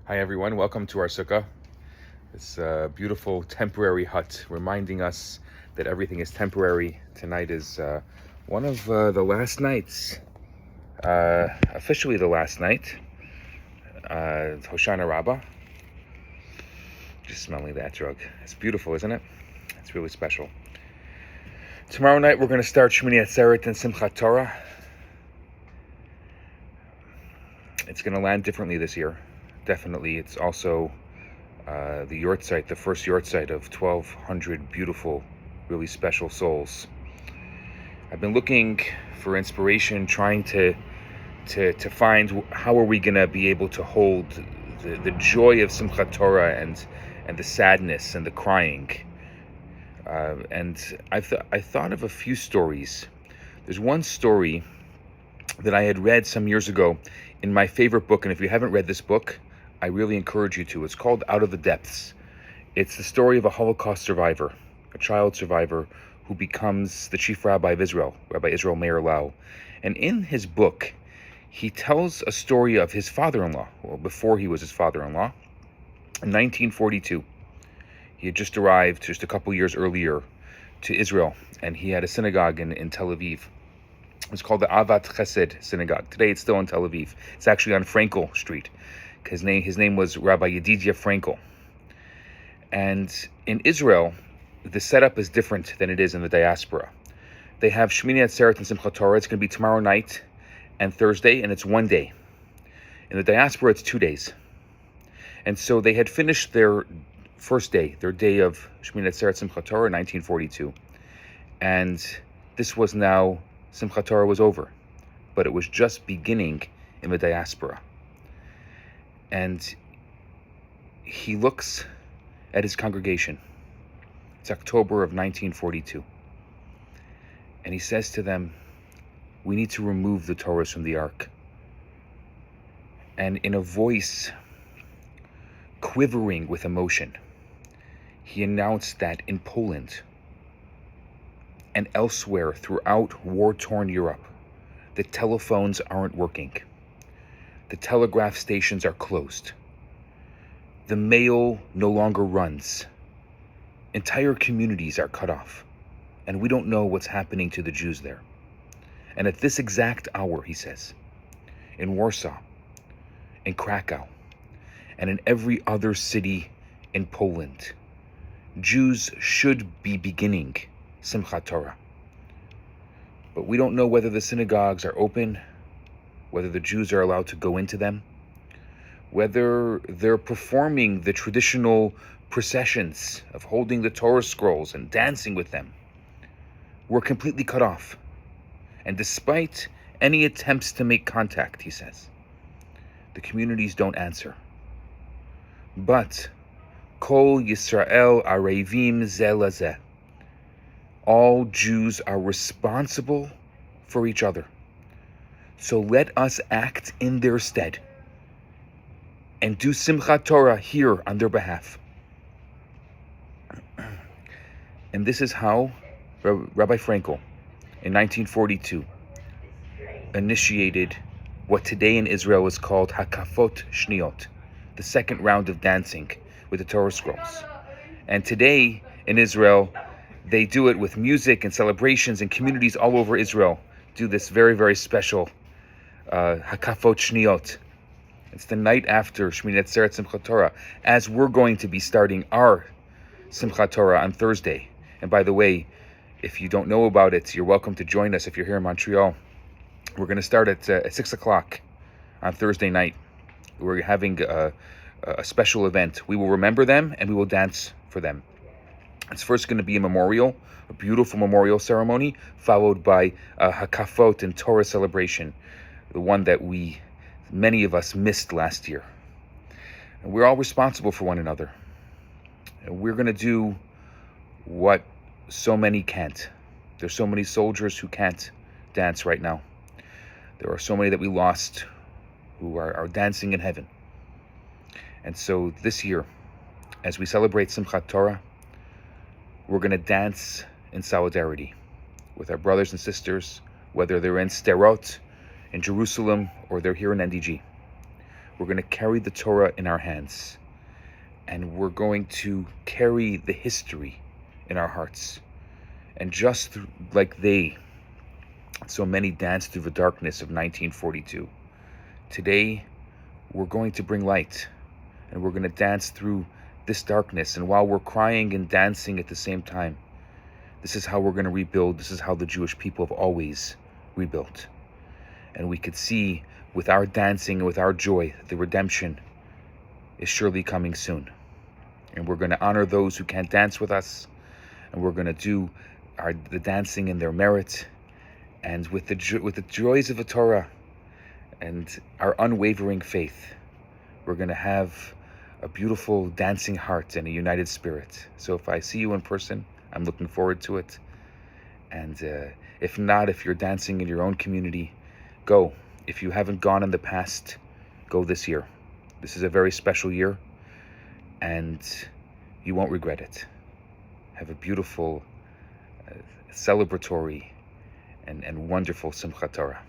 Hi everyone, welcome to our sukkah. This beautiful temporary hut reminding us that everything is temporary. Tonight is one of the last nights, officially the last night, Hoshana Rabbah. Just smelling that drug. It's beautiful, isn't it? It's really special. Tomorrow night we're going to start Shniyot and Simchat Torah. It's going to land differently this year. Definitely, it's also the yahrzeit, the first yahrzeit of 1,200 beautiful, really special souls. I've been looking for inspiration, trying to find how are we going to be able to hold the joy of Simchat Torah and the sadness and the crying. And I thought of a few stories. There's one story that I had read some years ago in my favorite book, and if you haven't read this book, I really encourage you to. It's called Out of the Depths. It's the story of a Holocaust survivor, a child survivor who becomes the chief rabbi of Israel, Rabbi Israel Meir Lau. And in his book, he tells a story of his father-in-law, well, before he was his father-in-law, in 1942. He had just arrived just a couple years earlier to Israel, and he had a synagogue in Tel Aviv. It's called the Avat Chesed Synagogue. Today it's still in Tel Aviv. It's actually on Frankel Street. His name was Rabbi Yedidia Frankel. And in Israel, the setup is different than it is in the diaspora. They have Shmini Atzeret and Simchat Torah. It's going to be tomorrow night and Thursday, and it's one day. In the diaspora, it's 2 days. And so they had finished their first day, their day of Shmini Atzeret Simchat Torah in 1942. And this was now, Simchat Torah was over. But it was just beginning in the diaspora. And he looks at his congregation. It's October of 1942. And he says to them, we need to remove the Torahs from the ark. And in a voice quivering with emotion, he announced that in Poland and elsewhere throughout war-torn Europe, the telephones aren't working. The telegraph stations are closed. The mail no longer runs. Entire communities are cut off. And we don't know what's happening to the Jews there. And at this exact hour, he says, in Warsaw, in Krakow, and in every other city in Poland, Jews should be beginning Simchat Torah. But we don't know whether the synagogues are open, whether the Jews are allowed to go into them, whether they're performing the traditional processions of holding the Torah scrolls and dancing with them. We're completely cut off. And despite any attempts to make contact, he says, the communities don't answer. But Kol Yisrael Arevim Zeh Lazeh. All Jews are responsible for each other. So let us act in their stead and do Simchat Torah here on their behalf. And this is how Rabbi Frankel, in 1942, initiated what today in Israel is called Hakafot Shniyot, the second round of dancing with the Torah scrolls. And today in Israel, they do it with music and celebrations, and communities all over Israel do this very, very special Hakafot Shniyot. It's the night after Shmini Atzeret Simchat Torah, as we're going to be starting our Simchat Torah on Thursday. And by the way, if you don't know about it, you're welcome to join us if you're here in Montreal. We're going to start at 6 o'clock on Thursday night. We're having a special event. We will remember them and we will dance for them. It's first going to be a memorial, a beautiful memorial ceremony, followed by a Hakafot and Torah celebration, the one that many of us missed last year. And we're all responsible for one another. And we're going to do what so many can't. There's so many soldiers who can't dance right now. There are so many that we lost who are dancing in heaven. And so this year, as we celebrate Simchat Torah, we're going to dance in solidarity with our brothers and sisters, whether they're in Sderot, in Jerusalem, or they're here in NDG. We're going to carry the Torah in our hands. And we're going to carry the history in our hearts. And just like so many danced through the darkness of 1942, today we're going to bring light. And we're going to dance through this darkness. And while we're crying and dancing at the same time, this is how we're going to rebuild. This is how the Jewish people have always rebuilt. And we could see with our dancing and with our joy that the redemption is surely coming soon. And we're going to honor those who can't dance with us. And we're going to do the dancing in their merit. And with the joys of the Torah and our unwavering faith, we're going to have a beautiful dancing heart and a united spirit. So if I see you in person, I'm looking forward to it. And if not, if you're dancing in your own community, go. If you haven't gone in the past, go this year. This is a very special year, and you won't regret it. Have a beautiful, celebratory, and wonderful Simchat Torah.